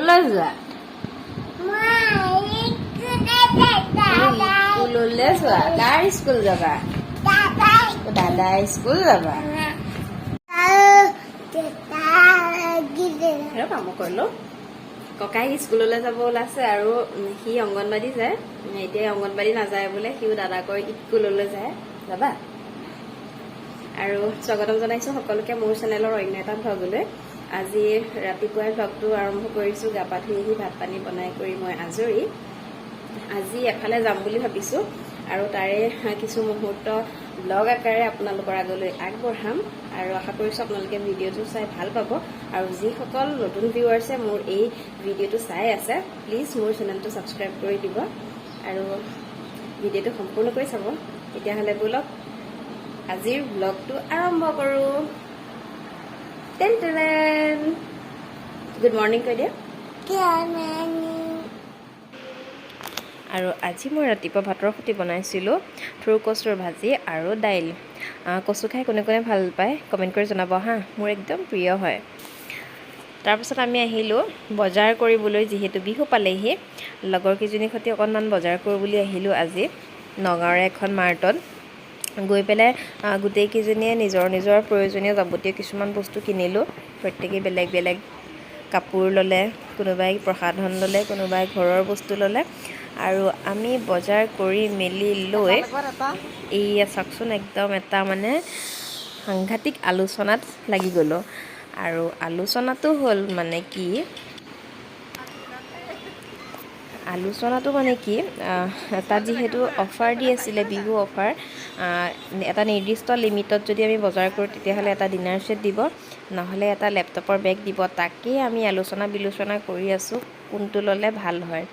স্কুললৈ যোৱা স্কুললৈ যোৱা কাৰ স্কুল যাবা দাদাই স্কুল যাবা কাম কৰিলো ককাই স্কুললৈ যাব ওলাইছে আৰু সি অংগনবাড়ী যায় এতিয়া অংগনবাড়ী নাযায় বোলে সিও দাদাকৰ স্কুললৈ যায় যাবা আৰু স্বাগতম জনাইছো সকলোকে মোৰ চেনেলৰ অন্য এটা ভ্লগলৈ আজি ৰাতিপুৱাই ভ্লগটো আৰম্ভ কৰিছো গা পা ধুই আহি ভাত পানী বনাই কৰি মই আজৰি আজি এফালে যাম বুলি ভাবিছো আৰু তাৰে কিছু মুহূৰ্ত ব্লগ আকাৰে আপোনালোকৰ আগলৈ আগবঢ়াম আৰু আশা কৰিছো আপোনালোকে ভিডিঅ'টো চাই ভাল পাব আৰু যিসকল নতুন ভিউৱাৰ্ছে মোৰ এই ভিডিঅ'টো চাই আছে প্লিজ মোৰ চেনেলটো ছাবস্ক্ৰাইব কৰি দিব আৰু ভিডিঅ'টো সম্পূৰ্ণকৈ চাব তেতিয়াহ'লে বলক আজিৰ ব্লগটো আৰম্ভ কৰো টেন টেন গুড মৰ্ণিং কৈ দিয়া আৰু আজি মই ৰাতিপুৱা ভাতৰ সৈতে বনাইছিলোঁ থুৰ কচুৰ ভাজি আৰু দাইল কচু খাই কোনে কোনে ভাল পায় কমেণ্ট কৰি জনাব হা মোৰ একদম প্ৰিয় হয় তাৰপিছত আমি আহিলোঁ বজাৰ কৰিবলৈ যিহেতু বিহু পালেহি লগৰ কেইজনীৰ সৈতে অকণমান বজাৰ কৰোঁ বুলি আহিলোঁ আজি নগাঁৱৰে এখন মাৰ্টত গৈ পেলাই গোটেইকেইজনীয়ে নিজৰ নিজৰ প্ৰয়োজনীয় যাৱতীয় কিছুমান বস্তু কিনিলোঁ প্ৰত্যেকেই বেলেগ বেলেগ কাপোৰ ল'লে কোনোবাই প্ৰসাধন ল'লে কোনোবাই ঘৰৰ বস্তু ল'লে আৰু আমি বজাৰ কৰি মেলি লৈ এইয়া চাওকচোন একদম এটা মানে সাংঘাতিক আলোচনাত লাগি গ'লোঁ আৰু আলোচনাটো হ'ল মানে কি তাত যিহেতু অফাৰ দি আছিলে বিহু অফাৰ এটা নিৰ্দিষ্ট লিমিটত যদি আমি বজাৰ কৰোঁ তেতিয়াহ'লে এটা ডিনাৰ ছেট দিব নহ'লে এটা লেপটপৰ বেগ দিব তাকেই আমি আলোচনা বিলোচনা কৰি আছোঁ কোনটো ল'লে ভাল হয়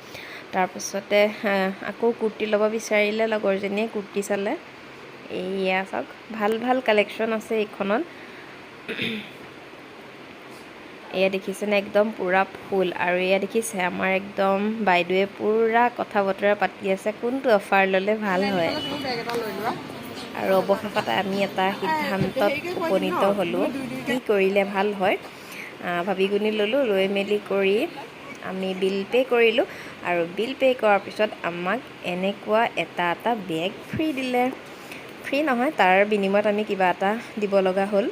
তাৰপিছতে আকৌ কুৰ্তি ল'ব বিচাৰিলে লগৰজনীয়ে কুৰ্তি চালে এইয়া চাওক ভাল ভাল কালেকশ্যন আছে এইখনত এয়া দেখিছেনে একদম পূৰা ফুল আৰু এয়া দেখিছে আমাৰ একদম বাইদেৱে পূৰা কথা বতৰা পাতি আছে কোনটো অফাৰ ল'লে ভাল হয় আৰু অৱশেষত আমি এটা সিদ্ধান্তত উপনীত হ'লোঁ কি কৰিলে ভাল হয় ভাবি গুণি ল'লোঁ লৈ মেলি কৰি আমি বিল পে' কৰিলোঁ আৰু বিল পে' কৰাৰ পিছত আমাক এনেকুৱা এটা বেগ ফ্ৰী দিলে ফ্ৰী নহয় তাৰ বিনিময়ত আমি কিবা এটা দিব লগা হ'ল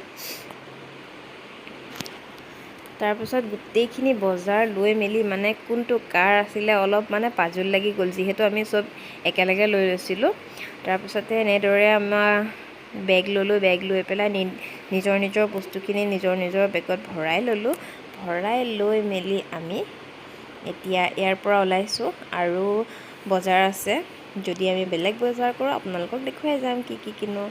তাৰপিছত গোটেইখিনি বজাৰ লৈ মেলি মানে কোনটো কাৰ আছিলে অলপ মানে পাজল লাগি গ'ল যিহেতু আমি চব একেলগে লৈ লৈছিলোঁ তাৰপিছতে এনেদৰে আমাৰ বেগ ল'লোঁ বেগ লৈ পেলাই নিজৰ নিজৰ বস্তুখিনি নিজৰ নিজৰ বেগত ভৰাই ল'লোঁ ভৰাই লৈ মেলি আমি এতিয়া ইয়াৰ পৰা ওলাইছোঁ আৰু বজাৰ আছে যদি আমি বেলেগ বজাৰ কৰোঁ আপোনালোকক দেখুৱাই যাম কি কি কিনো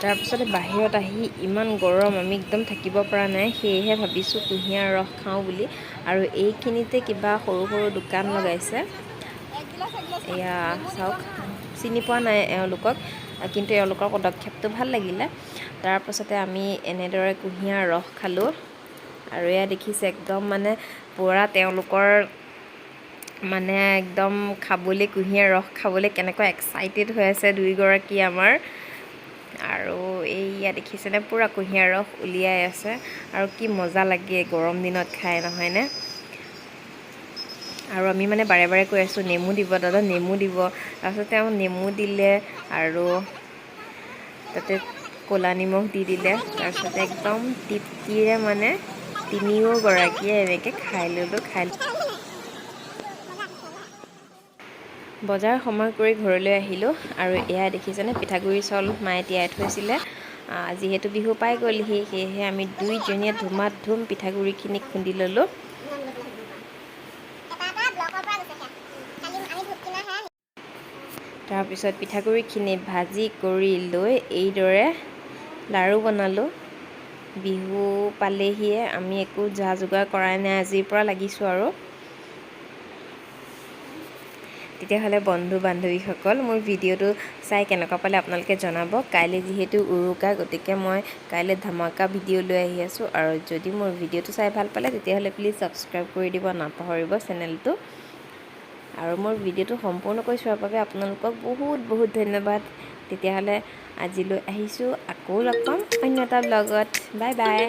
তাৰপিছতে বাহিৰত আহি ইমান গৰম আমি একদম থাকিব পৰা নাই সেয়েহে ভাবিছোঁ কুঁহিয়াৰ ৰস খাওঁ বুলি আৰু এইখিনিতে কিবা সৰু সৰু দোকান লগাইছে এয়া চাওক চিনি পোৱা নাই এওঁলোকক কিন্তু এওঁলোকৰ পদক্ষেপটো ভাল লাগিলে তাৰপাছতে আমি এনেদৰে কুঁহিয়াৰ ৰস খালোঁ আৰু এয়া দেখিছে একদম মানে পূৰা তেওঁলোকৰ মানে একদম খাবলৈ কুঁহিয়াৰ ৰস খাবলৈ কেনেকুৱা এক্সাইটেড হৈ আছে দুইগৰাকী আমাৰ আৰু এইয়া দেখিছেনে পূৰা কুঁহিয়াৰ ৰস উলিয়াই আছে আৰু কি মজা লাগে গৰম দিনত খাই নহয়নে আৰু আমি মানে বাৰে বাৰে কৈ আছোঁ নেমু দিব দাদা নেমু দিব তাৰপিছত তেওঁ নেমু দিলে আৰু তাতে ক'লা নিমখ দি দিলে তাৰপিছতে একদম তৃপ্তিৰে মানে তিনিওগৰাকীয়ে এনেকৈ খাই ল'লোঁ বজাৰ সময় কৰি ঘৰলৈ আহিলোঁ আৰু এয়া দেখিছেনে পিঠাগুড়ি চাউল মায়ে তিয়াই থৈছিলে যিহেতু বিহু পাই গ'লহি সেয়েহে আমি দুইজনীয়ে ধুমাধুম পিঠাগুড়িখিনি খুন্দি ল'লোঁ তাৰপিছত পিঠাগুড়িখিনি ভাজি কৰি লৈ এইদৰে লাড়ু বনালোঁ বিহু পালেহিয়ে, আমি একো যা যোগাৰ কৰাই নাই, আজিৰ পৰা লাগিছোঁ আৰু। তেতিয়াহ'লে বন্ধু বান্ধৱীসকল, মোৰ ভিডিঅ'টো চাই কেনেকুৱা পালে আপোনালোকে জনাব। কাইলৈ যিহেতু উৰুকা, গতিকে মই কাইলৈ ধামাকা ভিডিঅ' লৈ আহি আছোঁ। আৰু যদি মোৰ ভিডিঅ'টো চাই ভাল পালে তেতিয়াহ'লে প্লিজ ছাবস্ক্ৰাইব কৰি দিব নাপাহৰিব চেনেলটো। আৰু মোৰ ভিডিঅ'টো সম্পূৰ্ণকৈ চোৱাৰ বাবে আপোনালোকক বহুত বহুত ধন্যবাদ। তেতিয়াহ'লে আজিলৈ আহিছোঁ, আকৌ লগ পাম অন্য এটা ব্লগত। Bye bye.